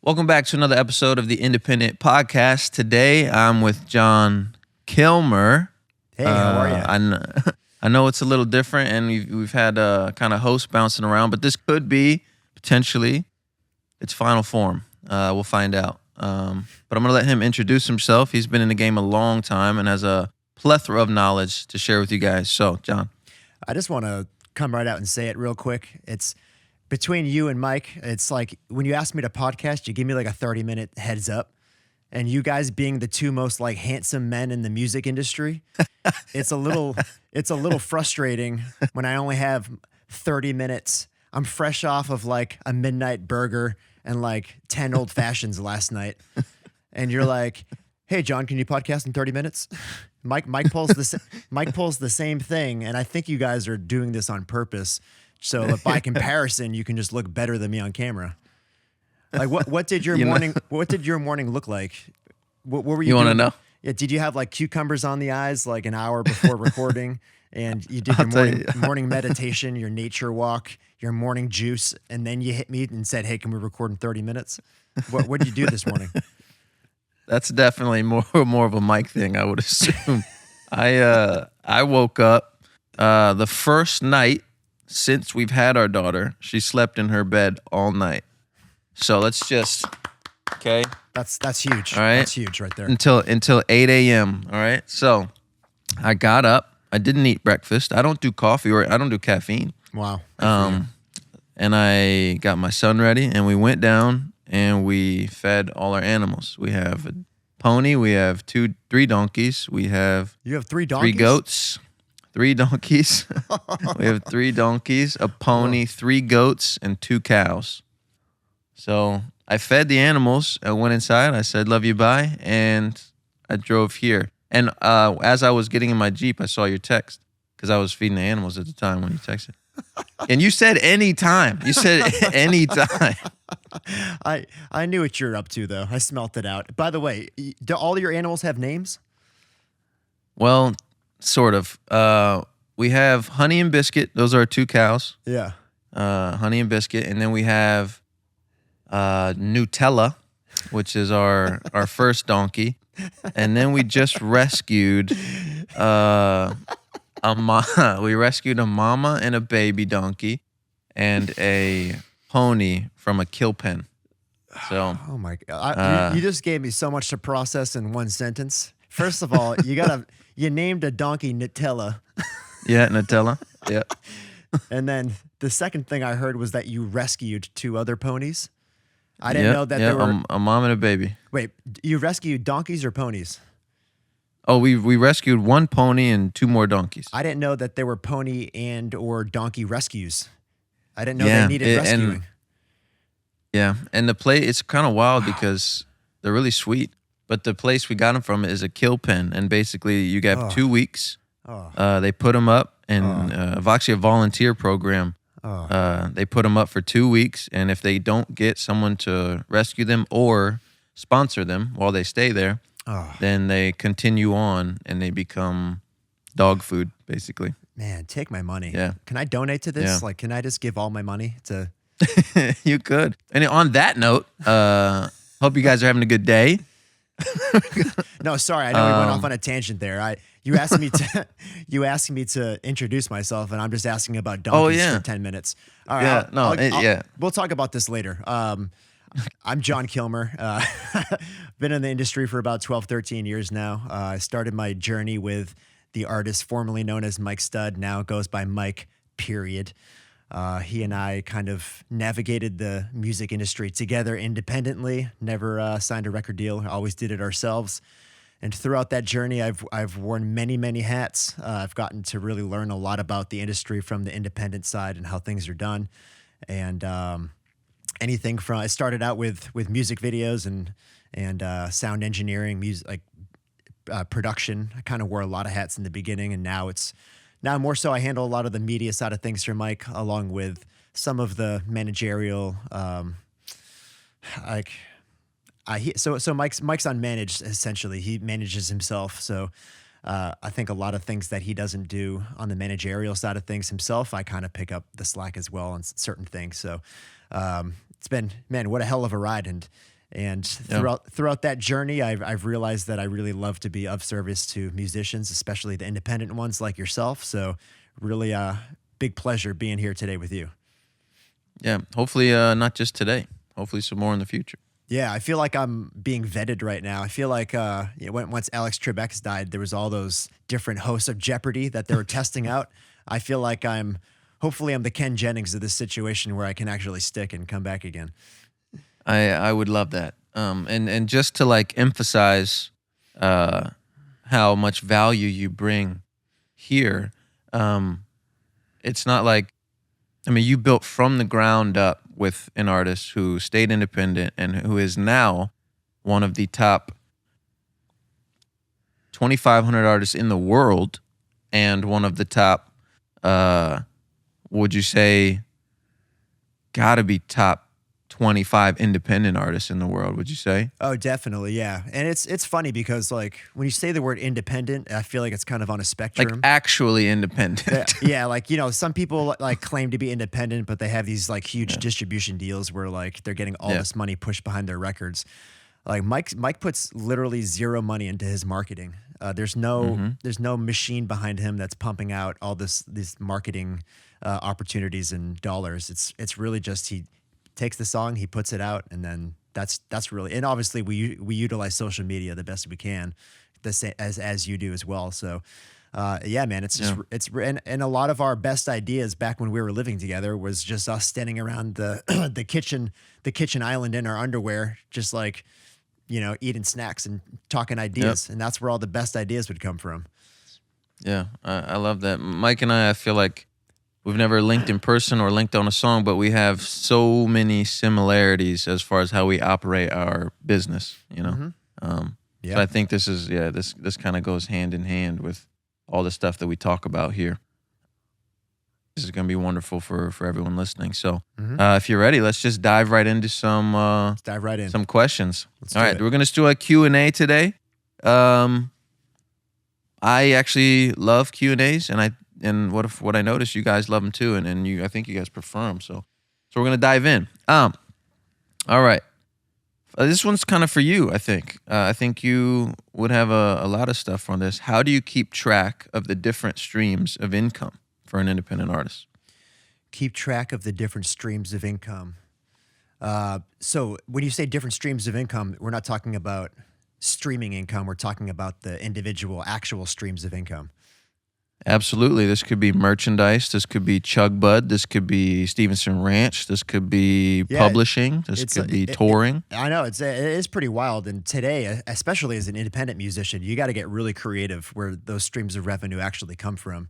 Welcome back to another episode of the Independent Podcast. Today, I'm with Jon Kilmer. Hey, how are you? I know it's a little different, and we've had kind of hosts bouncing around, but this could be potentially its final form. We'll find out. But I'm going to let him introduce himself. He's been in the game a long time and has a plethora of knowledge to share with you guys. So, Jon. I just want to come right out and say it real quick. It's between you and Mike. It's like when you ask me to podcast, you give me like a 30-minute heads up. And you guys being the two most like handsome men in the music industry, it's a little frustrating when I only have 30 minutes. I'm fresh off of like a midnight burger and like 10 old fashions last night. And you're like, "Hey Jon, can you podcast in 30 minutes?" Mike pulls the same thing, and I think you guys are doing this on purpose. So that by comparison, you can just look better than me on camera. Like what did your morning look like? What were you want to doing? know? Yeah, did you have like cucumbers on the eyes like an hour before recording? And you did your morning meditation, your nature walk, your morning juice, and then you hit me and said, "Hey, can we record in 30 minutes?" What did you do this morning? That's definitely more of a Mike thing, I would assume. I woke up the first night since we've had our daughter. She slept in her bed all night. So let's just That's huge. All right. That's huge right there. Until 8 a.m. All right. So I got up. I didn't eat breakfast. I don't do coffee or I don't do caffeine. Wow. And I got my son ready, and we went down and we fed all our animals. We have a pony. We have three donkeys. We have You have 3 donkeys? 3 goats, 3 donkeys. We have 3 donkeys, a pony, 3 goats, and 2 cows. So I fed the animals. I went inside. I said, "Love you, bye," and I drove here. And as I was getting in my Jeep, I saw your text because I was feeding the animals at the time when you texted. And you said anytime. You said anytime. I knew what you're up to, though. I smelt it out. By the way, do all your animals have names? Well, sort of. We have Honey and Biscuit. Those are our 2 cows. Yeah. Honey and Biscuit. And then we have Nutella, which is our first donkey. And then we just rescued we rescued a mama and a baby donkey and a pony from a kill pen. So, oh my God, you just gave me so much to process in one sentence. First of all, you named a donkey Nutella. Yeah, Nutella. Yeah. And then the second thing I heard was that you rescued 2 other ponies. I didn't know that there were a mom and a baby. Wait, you rescued donkeys or ponies? Oh, we rescued 1 pony and 2 more donkeys. I didn't know that there were pony and or donkey rescues. I didn't know they needed rescuing. And the place, it's kind of wild because they're really sweet. But the place we got them from is a kill pen, and basically you got 2 weeks. They put them up, and actually a volunteer program. They put them up for 2 weeks, and if they don't get someone to rescue them or sponsor them while they stay there, then they continue on and they become dog food, basically. Man, take my money. Yeah. Can I donate to this? Yeah. Like, can I just give all my money to... You could. And on that note, hope you guys are having a good day. No, sorry. I know we went off on a tangent there. You asked me to introduce myself, and I'm just asking about donkeys for 10 minutes. All right. We'll talk about this later. I'm Jon Kilmer. Been in the industry for about 12, 13 years now. I started my journey with the artist formerly known as Mike Stud, now goes by Mike, period. He and I kind of navigated the music industry together independently, never signed a record deal, always did it ourselves. And throughout that journey, I've worn many, many hats. I've gotten to really learn a lot about the industry from the independent side and how things are done. And anything from, I started out with music videos and sound engineering, music, production. I kind of wore a lot of hats in the beginning, and now more so I handle a lot of the media side of things for Mike, along with some of the managerial, so Mike's unmanaged, essentially. He manages himself. So I think a lot of things that he doesn't do on the managerial side of things himself, I kind of pick up the slack as well on certain things. So it's been, man, what a hell of a ride. And throughout that journey, I've realized that I really love to be of service to musicians, especially the independent ones like yourself. So really big pleasure being here today with you. Yeah, hopefully not just today. Hopefully some more in the future. Yeah, I feel like I'm being vetted right now. I feel like once Alex Trebek's died, there was all those different hosts of Jeopardy that they were testing out. I feel like hopefully I'm the Ken Jennings of this situation where I can actually stick and come back again. I would love that. And just to like emphasize how much value you bring here, it's not like, I mean, you built from the ground up with an artist who stayed independent and who is now one of the top 2,500 artists in the world and one of the top, would you say, gotta be top 25 independent artists in the world, would you say? Oh, definitely, yeah. And it's funny because like when you say the word independent, I feel like it's kind of on a spectrum. Like actually independent. Yeah, like, some people like claim to be independent, but they have these like huge distribution deals where like they're getting all this money pushed behind their records. Like Mike puts literally zero money into his marketing. There's no machine behind him that's pumping out all these marketing opportunities and dollars. It's really just he takes the song, he puts it out, and then that's really, and obviously we utilize social media the best we can, the same as you do as well. So yeah, man, it's just and a lot of our best ideas back when we were living together was just us standing around the the kitchen island in our underwear, just like eating snacks and talking ideas, and that's where all the best ideas would come from. Yeah, I love that. Mike and I feel like we've never linked in person or linked on a song, but we have so many similarities as far as how we operate our business, So I think this is, this kind of goes hand in hand with all the stuff that we talk about here. This is going to be wonderful for everyone listening. So if you're ready, let's just dive right into some let's dive right in. Some questions. All right, it. We're going to do a Q&A today. I actually love Q&As, and what I noticed, you guys love them too, and I think you guys prefer them. So we're gonna dive in. All right, this one's kind of for you. I think you would have a lot of stuff on this. How do you keep track of the different streams of income for an independent artist? Keep track of the different streams of income. So when you say different streams of income, we're not talking about streaming income. We're talking about the individual actual streams of income. Absolutely. This could be merchandise. This could be Chug Bud. This could be Stevenson Ranch. This could be publishing. This could be touring. I know it is pretty wild. And today, especially as an independent musician, you got to get really creative where those streams of revenue actually come from.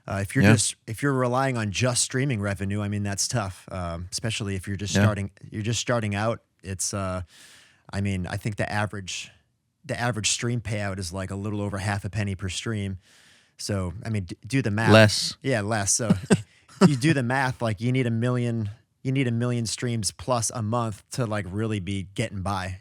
If you're relying on just streaming revenue, I mean that's tough. Especially if you're just starting out. It's I think the average stream payout is like a little over half a penny per stream. So, I mean, do the math. Less. Yeah, less. So you do the math, like you need a million streams plus a month to like really be getting by,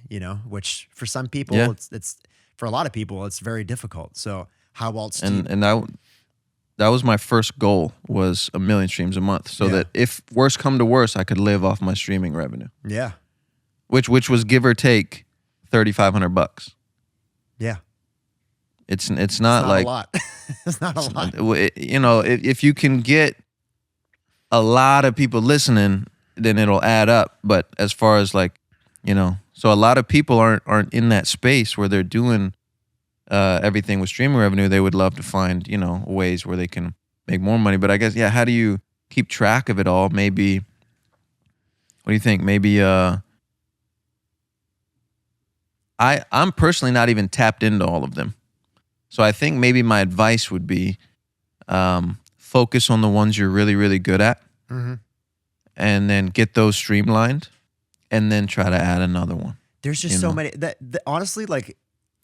which for some people, it's for a lot of people, it's very difficult. So how else do and that was my first goal, was 1 million streams a month. So that if worse come to worse, I could live off my streaming revenue. Yeah. Which was give or take $3,500. Yeah. It's not like a lot. It's not a lot. If you can get a lot of people listening, then it'll add up. But as far as so a lot of people aren't in that space where they're doing everything with streaming revenue. They would love to find ways where they can make more money. But I guess how do you keep track of it all? Maybe, what do you think? Maybe I'm personally not even tapped into all of them. So I think maybe my advice would be focus on the ones you're really, really good at, and then get those streamlined, and then try to add another one. There's just so many that honestly, like,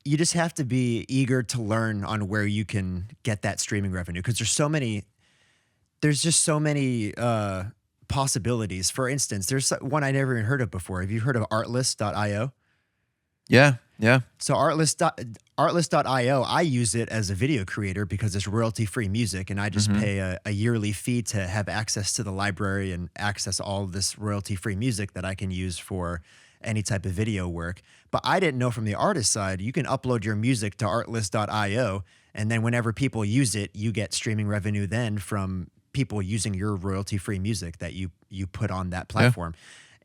you just have to be eager to learn on where you can get that streaming revenue, because there's just so many possibilities. For instance, there's one I never even heard of before. Have you heard of Artlist.io? Yeah. Yeah. So Artlist.io, I use it as a video creator because it's royalty-free music, and I just pay a yearly fee to have access to the library and access all of this royalty-free music that I can use for any type of video work. But I didn't know from the artist side, you can upload your music to Artlist.io, and then whenever people use it, you get streaming revenue then from people using your royalty-free music that you put on that platform.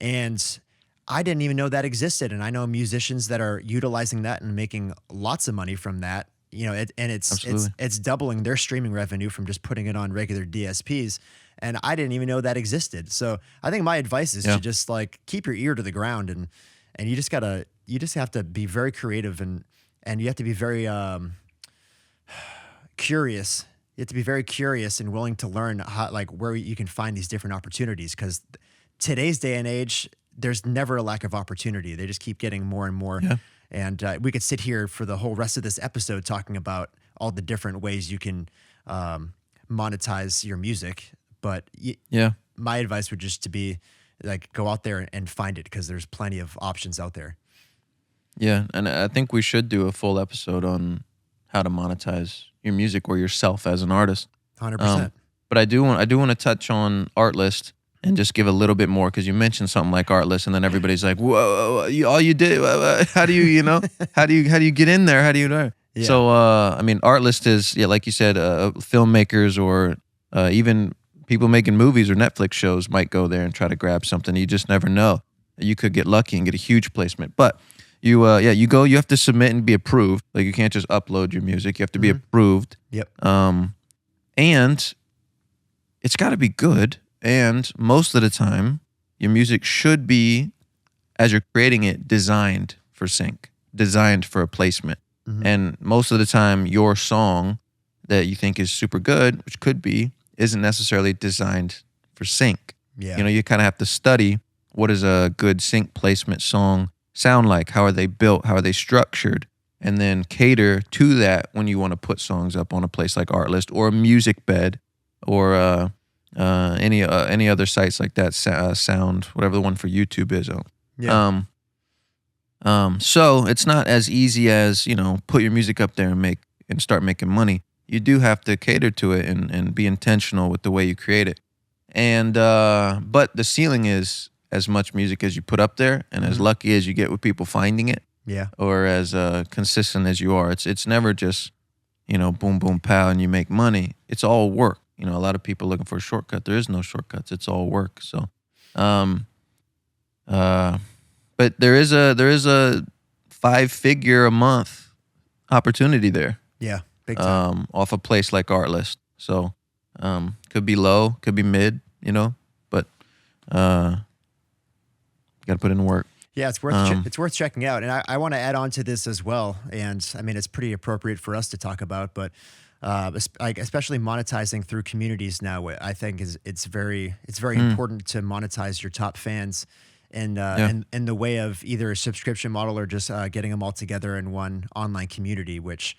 Yeah. And I didn't even know that existed, and I know musicians that are utilizing that and making lots of money from that. You know, it's doubling their streaming revenue from just putting it on regular DSPs, and I didn't even know that existed. So I think my advice is to just like keep your ear to the ground, and you just have to be very creative, and you have to be very curious. You have to be very curious and willing to learn how, like, where you can find these different opportunities, because today's day and age, there's never a lack of opportunity. They just keep getting more and more. Yeah. And we could sit here for the whole rest of this episode talking about all the different ways you can monetize your music. But my advice would just to be like, go out there and find it, because there's plenty of options out there. Yeah. And I think we should do a full episode on how to monetize your music or yourself as an artist. 100%. But I do want to touch on Artlist and just give a little bit more, because you mentioned something like Artlist, and then everybody's like, "Whoa, all you did? How do you, how do you get in there? How do you know?" Yeah. So, I mean, Artlist is, like you said, filmmakers or even people making movies or Netflix shows might go there and try to grab something. You just never know. You could get lucky and get a huge placement, but you go. You have to submit and be approved. Like, you can't just upload your music. You have to be approved. Yep. And it's got to be good. And most of the time, your music should be, as you're creating it, designed for sync, designed for a placement. And most of the time, your song that you think is super good, which could be, isn't necessarily designed for sync. Yeah. You kind of have to study, what does a good sync placement song sound like? How are they built? How are they structured? And then cater to that when you want to put songs up on a place like Artlist or a Music Bed or any other sites like that, Sound, whatever the one for YouTube is. Yeah. So it's not as easy as, put your music up there and start making money. You do have to cater to it and be intentional with the way you create it. And but the ceiling is as much music as you put up there, and as lucky as you get with people finding it. Yeah. Or as consistent as you are. It's never just, boom, boom, pow, and you make money. It's all work. A lot of people looking for a shortcut. There is no shortcuts. It's all work. So, but there is a 5-figure a month opportunity there. Yeah, big time. Off a place like Artlist. So, could be low, could be mid, but got to put in work. Yeah, it's worth checking out. And I want to add on to this as well. And I mean, it's pretty appropriate for us to talk about, but especially monetizing through communities now, I think it's very important to monetize your top fans in the way of either a subscription model or just getting them all together in one online community, which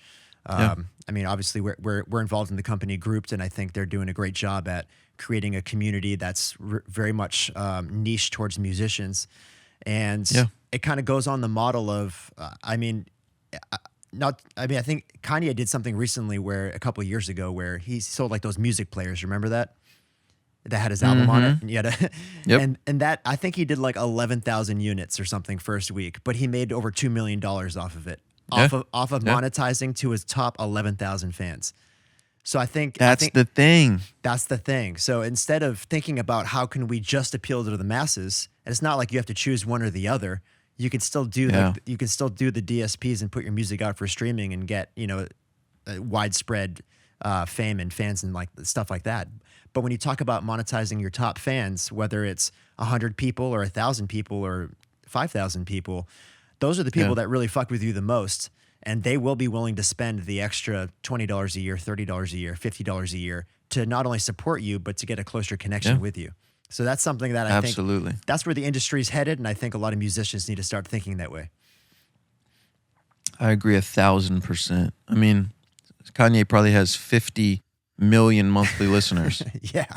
I mean, obviously we're involved in the company Grouped, and I think they're doing a great job at creating a community that's very much niche towards musicians. And it kind of goes on the model of, I think Kanye did something recently a couple of years ago where he sold like those music players. Remember that had his album on it? And and that, I think he did like 11,000 units or something first week, but he made over $2 million off of it, off of monetizing to his top 11,000 fans. So I think that's the thing. That's the thing. So instead of thinking about how can we just appeal to the masses, and it's not like you have to choose one or the other. You can still do the DSPs and put your music out for streaming and get widespread fame and fans and like stuff like that. But when you talk about monetizing your top fans, whether it's 100 people or 1,000 people or 5,000 people, those are the people that really fuck with you the most. And they will be willing to spend the extra $20 a year, $30 a year, $50 a year to not only support you, but to get a closer connection with you. So that's something that I think that's where the industry's headed. And I think a lot of musicians need to start thinking that way. I agree 1,000%. I mean, Kanye probably has 50 million monthly listeners. Yeah.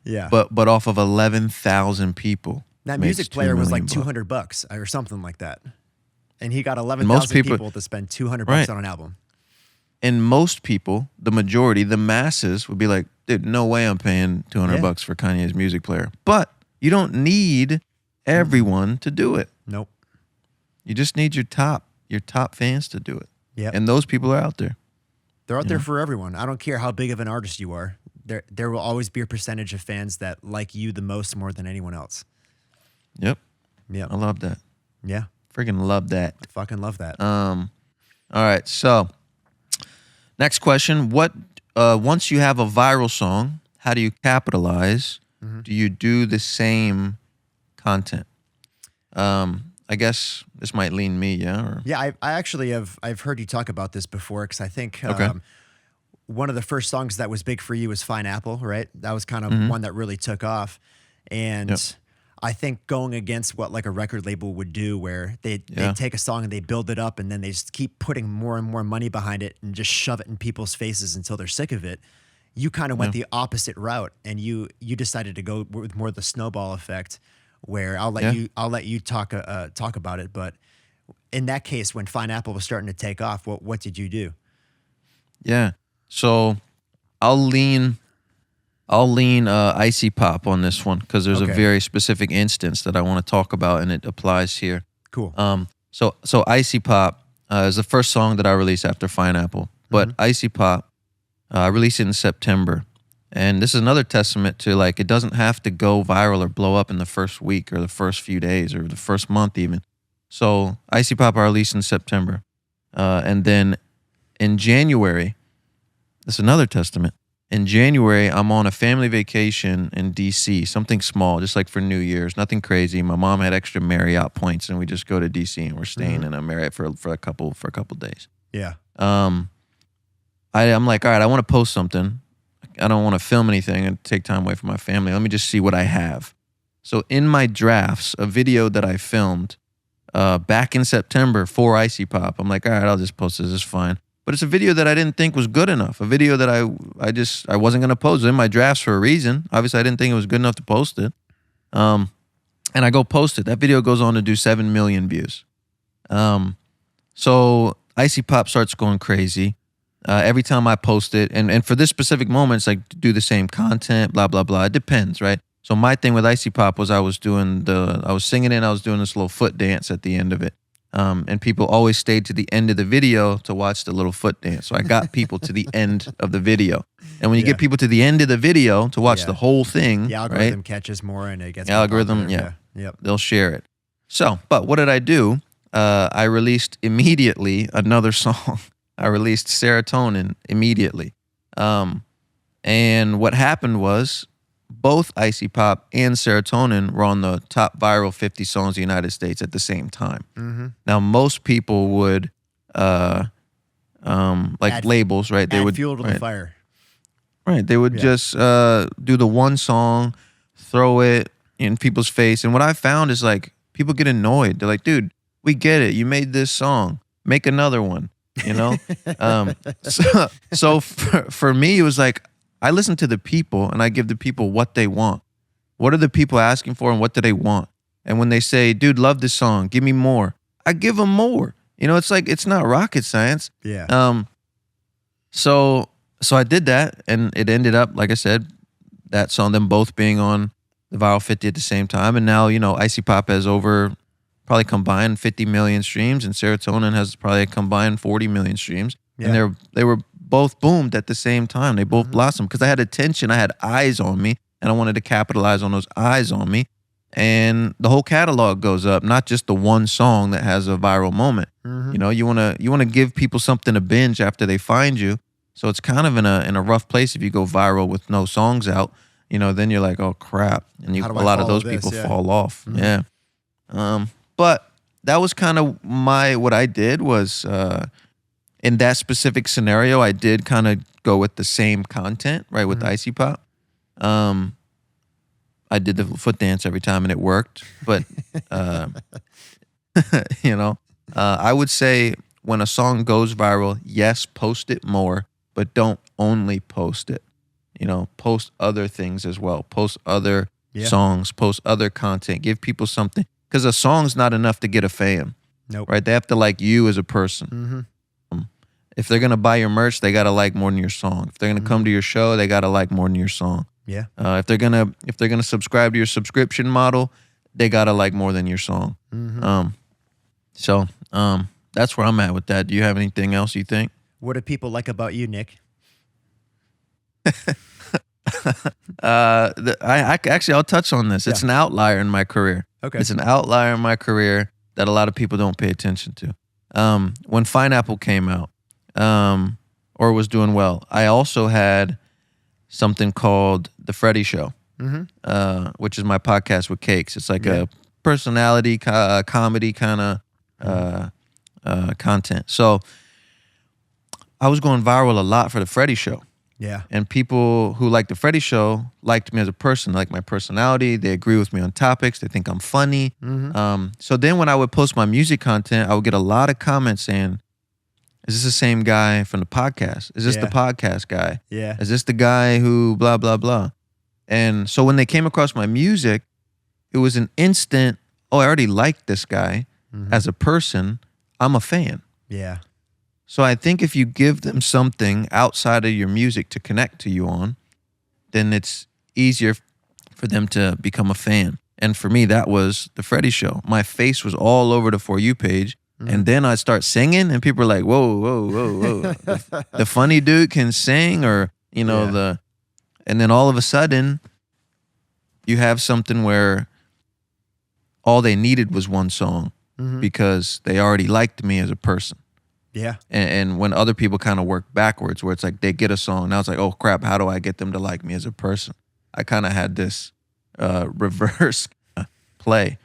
Yeah. But off of 11,000 people. That music player was like $200 or something like that. And he got 11,000 people to spend $200 on an album. And most people, the majority, the masses would be like, dude, no way I'm paying $200 for Kanye's music player. But you don't need everyone to do it. Nope. You just need your top fans to do it. Yeah. And those people are out there. They're out there for everyone. I don't care how big of an artist you are. There will always be a percentage of fans that like you the most more than anyone else. Yep. Yeah. I love that. Yeah. Freaking love that. I fucking love that. All right. So next question. Once you have a viral song, how do you capitalize? Do you do the same content? I guess this might lean me, yeah? Yeah, I actually I've heard you talk about this before, because I think one of the first songs that was big for you was Fine Apple, right? That was kind of one that really took off. And I think going against what like a record label would do, where they take a song and they build it up and then they just keep putting more and more money behind it and just shove it in people's faces until they're sick of it. You kind of went the opposite route, and you decided to go with more the snowball effect, where I'll let you talk about it. But in that case, when Fine Apple was starting to take off, what did you do? Yeah. So I'll lean Icy Pop on this one, because there's a very specific instance that I want to talk about, and it applies here. Cool. So Icy Pop is the first song that I released after Fine Apple, but Icy Pop, I released it in September, and this is another testament to, like, it doesn't have to go viral or blow up in the first week or the first few days or the first month even. So Icy Pop I released in September, and then in January, this is another testament. In January, I'm on a family vacation in DC, something small, just like for New Year's, nothing crazy. My mom had extra Marriott points, and we just go to DC, and we're staying in a Marriott for a couple days. Yeah. I'm like, all right, I want to post something. I don't want to film anything and take time away from my family. Let me just see what I have. So in my drafts, a video that I filmed back in September for Icy Pop, I'm like, all right, I'll just post this. It's fine. But it's a video that I didn't think was good enough. A video that I wasn't going to post. It was in my drafts for a reason. Obviously, I didn't think it was good enough to post it. And I go post it. That video goes on to do 7 million views. So Icy Pop starts going crazy. Every time I post it, and for this specific moment, it's like do the same content, blah, blah, blah. It depends, right? So my thing with Icy Pop was I was singing it, and I was doing this little foot dance at the end of it. And people always stayed to the end of the video to watch the little foot dance. So I got people to the end of the video. And when you get people to the end of the video to watch the whole thing, the algorithm catches more, and it gets the algorithm, they'll share it. So, but what did I do? I released immediately another song. I released Serotonin immediately. And what happened was both Icy Pop and Serotonin were on the top viral 50 songs in the United States at the same time. Now, most people would, add labels, right? They would fuel to the fire. Right. They would just do the one song, throw it in people's face. And what I found is, like, people get annoyed. They're like, dude, we get it. You made this song. Make another one. You know? So for me, it was like, I listen to the people, and I give the people what they want. What are the people asking for, and what do they want? And when they say, dude, love this song, give me more, I give them more. You know, it's like, it's not rocket science. Yeah. So I did that, and it ended up, like I said, that song, them both being on the Viral 50 at the same time. And now, you know, Icy Pop has over probably combined 50 million streams, and Serotonin has probably a combined 40 million streams. Yeah. And they were both boomed at the same time. They both blossomed because I had attention. I had eyes on me, and I wanted to capitalize on those eyes on me. And the whole catalog goes up, not just the one song that has a viral moment. You know, you wanna give people something to binge after they find you. So it's kind of in a rough place if you go viral with no songs out. You know, then you're like, oh crap, and a lot of those people fall off. Yeah. But that was kind of what I did was, in that specific scenario, I did kind of go with the same content, right, with Icy Pop. I did the foot dance every time, and it worked. But, you know, I would say when a song goes viral, yes, post it more, but don't only post it. You know, post other things as well. Post other songs, post other content. Give people something. Because a song's not enough to get a fan. Nope. Right? They have to like you as a person. If they're gonna buy your merch, they gotta like more than your song. If they're gonna come to your show, they gotta like more than your song. Yeah. If they're gonna subscribe to your subscription model, they gotta like more than your song. So that's where I'm at with that. Do you have anything else you think? What do people like about you, Nick? I'll touch on this. It's an outlier in my career. Okay. It's an outlier in my career that a lot of people don't pay attention to. When Pineapple came out, or was doing well, I also had something called The Freddie Show, which is my podcast with Cakes. It's like a personality comedy kind of content. So I was going viral a lot for The Freddie Show. Yeah. And people who like The Freddie Show liked me as a person, like my personality. They agree with me on topics. They think I'm funny. So then when I would post my music content, I would get a lot of comments saying, is this the same guy from the podcast? Is this the podcast guy? Yeah. Is this the guy who blah, blah, blah? And so when they came across my music, it was an instant, oh, I already like this guy as a person. I'm a fan. Yeah. So I think if you give them something outside of your music to connect to you on, then it's easier for them to become a fan. And for me, that was The Freddie Show. My face was all over the For You page. And then I start singing and people are like, whoa, whoa, whoa, whoa. The funny dude can sing, or, and then all of a sudden you have something where all they needed was one song because they already liked me as a person. Yeah. And when other people kind of work backwards, where it's like they get a song, now it's like, oh crap, how do I get them to like me as a person? I kind of had this reverse play.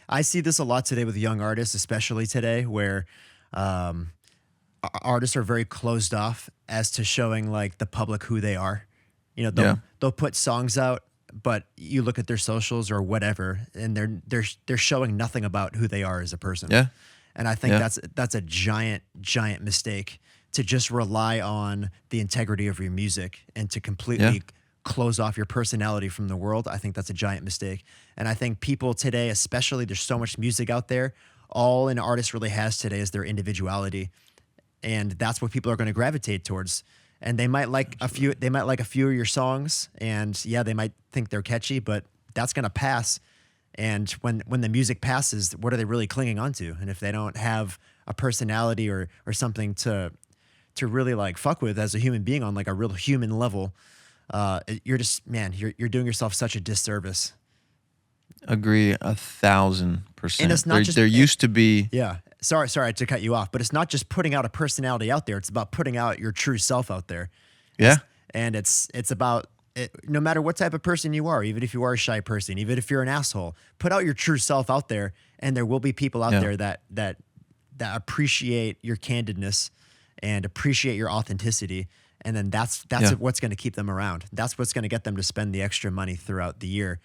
I see this a lot today with young artists, especially today, where artists are very closed off as to showing like the public who they are. They'll put songs out, but you look at their socials or whatever, and they're showing nothing about who they are as a person. Yeah. And I think that's a giant mistake, to just rely on the integrity of your music and to completely close off your personality from the world. I think that's a giant mistake. And I think people today, especially, there's so much music out there. All an artist really has today is their individuality. And that's what people are going to gravitate towards. And they might like a few of your songs, and they might think they're catchy, but that's going to pass. And when the music passes, what are they really clinging on to? And if they don't have a personality or something to really like fuck with as a human being on like a real human level, you're doing yourself such a disservice. Agree 1,000%. And it's not there used to be. Yeah. Sorry to cut you off, but it's not just putting out a personality out there. It's about putting out your true self out there. Yeah. And it's about it, no matter what type of person you are, even if you are a shy person, even if you're an asshole, put out your true self out there, and there will be people out there that appreciate your candidness and appreciate your authenticity. And then that's what's going to keep them around. That's what's going to get them to spend the extra money throughout the year.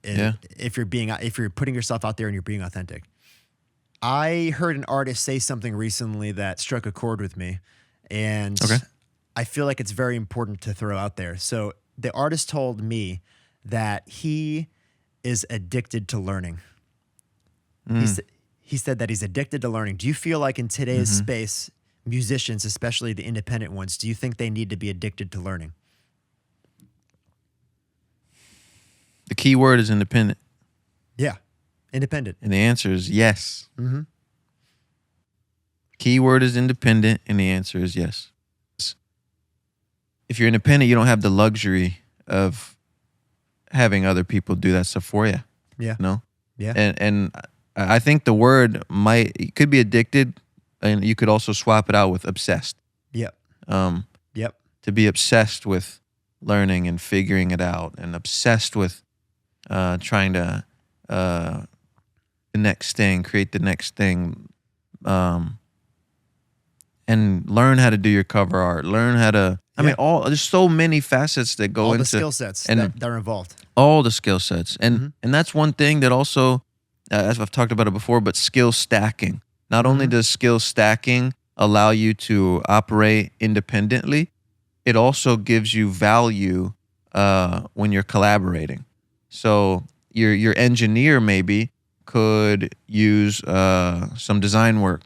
If you're putting yourself out there and you're being authentic. I heard an artist say something recently that struck a chord with me, and I feel like it's very important to throw out there. So the artist told me that he is addicted to learning. He said that he's addicted to learning. Do you feel like in today's space, musicians, especially the independent ones, do you think they need to be addicted to learning? The key word is independent. Yeah, independent. And the answer is yes. Key word is independent, and the answer is yes. If you're independent, you don't have the luxury of having other people do that stuff for you. Yeah. No? Yeah. And I think the word could be addicted, and you could also swap it out with obsessed. Yep. To be obsessed with learning and figuring it out, and obsessed with trying to the next thing, create the next thing, and learn how to do your cover art, learn how to, there's so many facets that go into all the skill sets that are involved. All the skill sets. And that's one thing that also, as I've talked about it before, but skill stacking. Not only does skill stacking allow you to operate independently, it also gives you value when you're collaborating. So your engineer maybe could use some design work.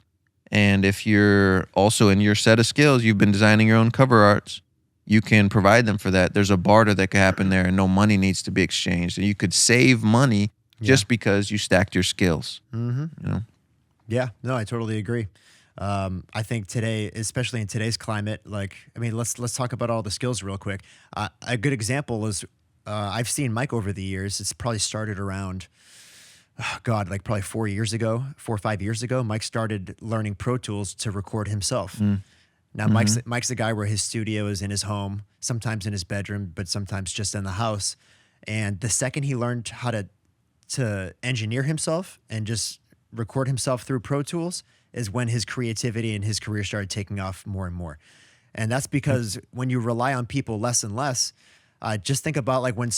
And if you're also in your set of skills, you've been designing your own cover arts, you can provide them for that. There's a barter that could happen there, and no money needs to be exchanged. And you could save money just because you stacked your skills. You know? Yeah, no, I totally agree. I think today, especially in today's climate, like, I mean, let's talk about all the skills real quick. A good example is I've seen Mike over the years. It's probably started around, like probably 4 or 5 years ago. Mike started learning Pro Tools to record himself. Now, Mike's the guy where his studio is in his home, sometimes in his bedroom, but sometimes just in the house. And the second he learned how to engineer himself and just record himself through Pro Tools is when his creativity and his career started taking off more and more. And that's because when you rely on people less and less, just think about like when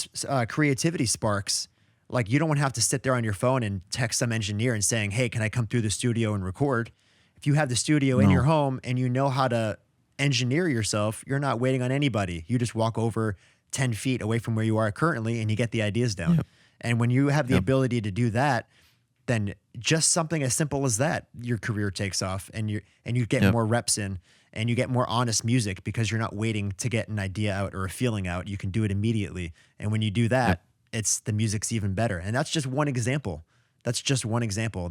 creativity sparks, like you don't have to sit there on your phone and text some engineer and saying, hey, can I come through the studio and record? If you have the studio in your home and you know how to engineer yourself, you're not waiting on anybody. You just walk over 10 feet away from where you are currently and you get the ideas down. And when you have the ability to do that, then just something as simple as that, your career takes off and you get more reps in and you get more honest music because you're not waiting to get an idea out or a feeling out. You can do it immediately. And when you do that, the music's even better. And that's just one example. That's just one example.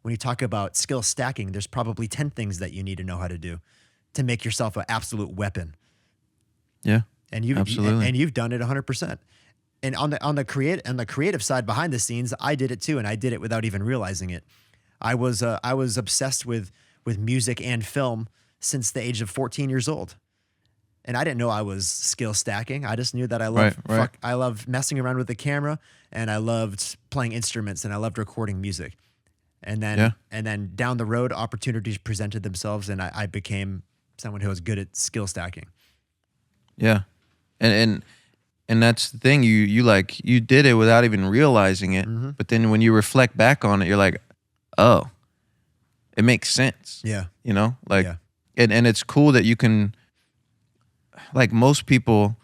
When you talk about skill stacking, there's probably 10 things that you need to know how to do to make yourself an absolute weapon. Yeah. And you've done it 100%. And on the creative side behind the scenes, I did it too, and I did it without even realizing it. I was obsessed with music and film since the age of 14 years old. And I didn't know I was skill stacking. I just knew that I loved messing around with the camera, and I loved playing instruments, and I loved recording music. And then down the road, opportunities presented themselves, and I became someone who was good at skill stacking. Yeah, and that's the thing. You did it without even realizing it. But then when you reflect back on it, you're like, oh, it makes sense. Yeah, you know, like, and it's cool that you can. Like most people,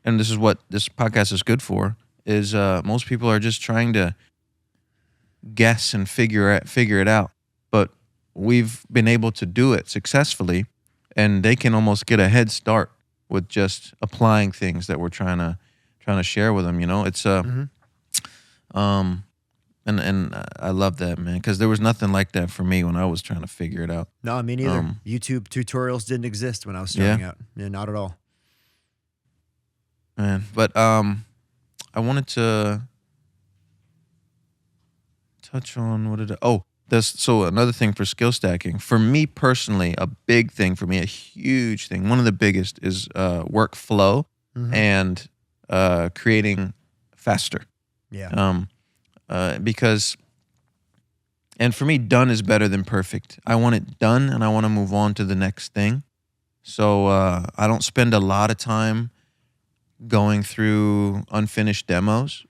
and this is what this podcast is good for, is most people are just trying to guess and figure it out. But we've been able to do it successfully, and they can almost get a head start with just applying things that we're trying to share with them. You know, it's and I love that, man, because there was nothing like that for me when I was trying to figure it out. No, me neither. YouTube tutorials didn't exist when I was starting out. Yeah, not at all. Man, but I wanted to touch on so another thing for skill stacking. For me personally, a big thing for me, a huge thing, one of the biggest is workflow and creating faster. Yeah. Because, and for me, done is better than perfect. I want it done and I want to move on to the next thing. So I don't spend a lot of time going through unfinished demos.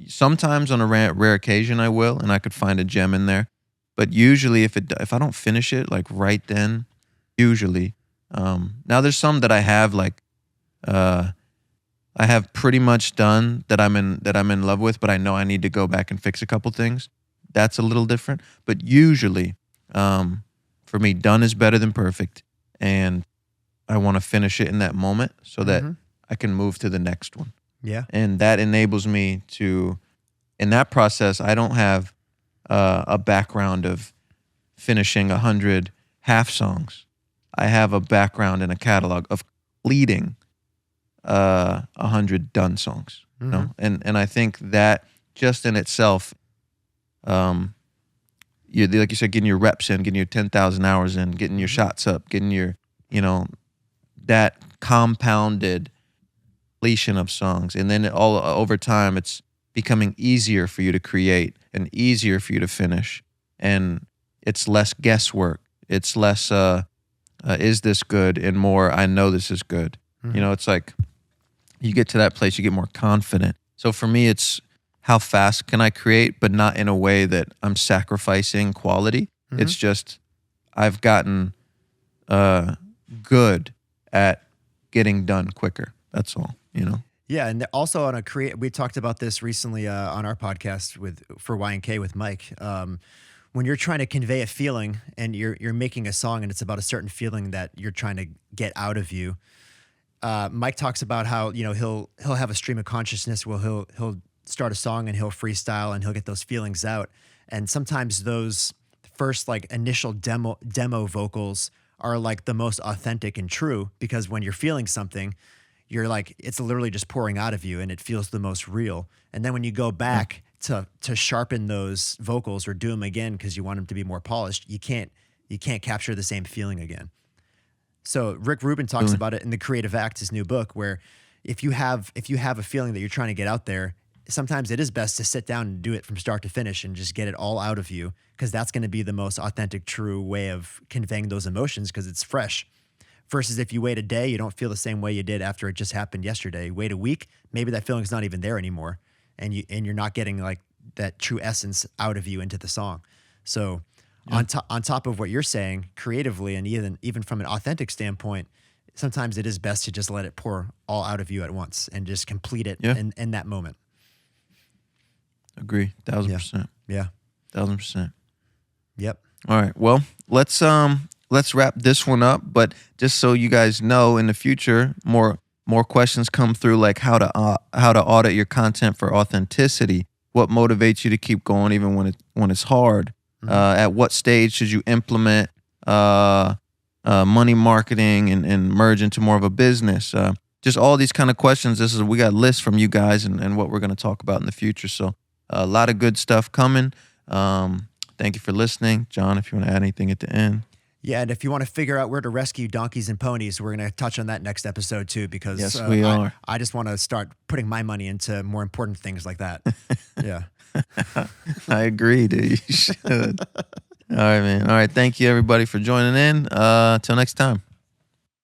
Sometimes on a rare occasion I will, and I could find a gem in there. But usually if I don't finish it like right then, usually. Now there's some that I have like I have pretty much done that I'm in love with, but I know I need to go back and fix a couple things. That's a little different. But usually, for me, done is better than perfect, and I want to finish it in that moment so that I can move to the next one. Yeah, and that enables me to. In that process, I don't have a background of finishing 100 half songs. I have a background in a catalog of completing 100 done songs, you know? And I think that just in itself, you like you said, getting your reps in, getting your 10,000 hours in, getting your shots up, getting your, that compounded completion of songs, and then all over time, it's becoming easier for you to create and easier for you to finish, and it's less guesswork. It's less, is this good, and more, I know this is good. It's like, you get to that place, you get more confident. So for me, it's how fast can I create, but not in a way that I'm sacrificing quality. It's just I've gotten good at getting done quicker. That's all, Yeah, and also on a we talked about this recently on our podcast for Y&K with Mike. When you're trying to convey a feeling and you're making a song and it's about a certain feeling that you're trying to get out of you, Mike talks about how he'll have a stream of consciousness where he'll start a song and he'll freestyle and he'll get those feelings out, and sometimes those first like initial demo vocals are like the most authentic and true, because when you're feeling something, you're like, it's literally just pouring out of you and it feels the most real. And then when you go back to sharpen those vocals or do them again because you want them to be more polished, you can't capture the same feeling again. So Rick Rubin talks about it in The Creative Act, his new book, where if you have a feeling that you're trying to get out there, sometimes it is best to sit down and do it from start to finish and just get it all out of you, because that's going to be the most authentic, true way of conveying those emotions, because it's fresh. Versus if you wait a day, you don't feel the same way you did after it just happened yesterday. Wait a week, maybe that feeling's not even there anymore, and you're not getting like that true essence out of you into the song. So on top of what you're saying creatively, and even from an authentic standpoint, sometimes it is best to just let it pour all out of you at once and just complete it in that moment. Agree, 1,000%. Yeah, 1,000%. Yep. All right. Well, let's wrap this one up. But just so you guys know, in the future, more questions come through, like how to audit your content for authenticity. What motivates you to keep going even when it's hard? Mm-hmm. At what stage should you implement money marketing and merge into more of a business? Just all these kind of questions. We got lists from you guys and what we're going to talk about in the future. So a lot of good stuff coming. Thank you for listening. Jon, if you want to add anything at the end. Yeah, and if you want to figure out where to rescue donkeys and ponies, we're going to touch on that next episode too, because yes, we are. I just want to start putting my money into more important things like that. Yeah. I agree, dude. You should. All right, man. All right. Thank you, everybody, for joining in. Till next time.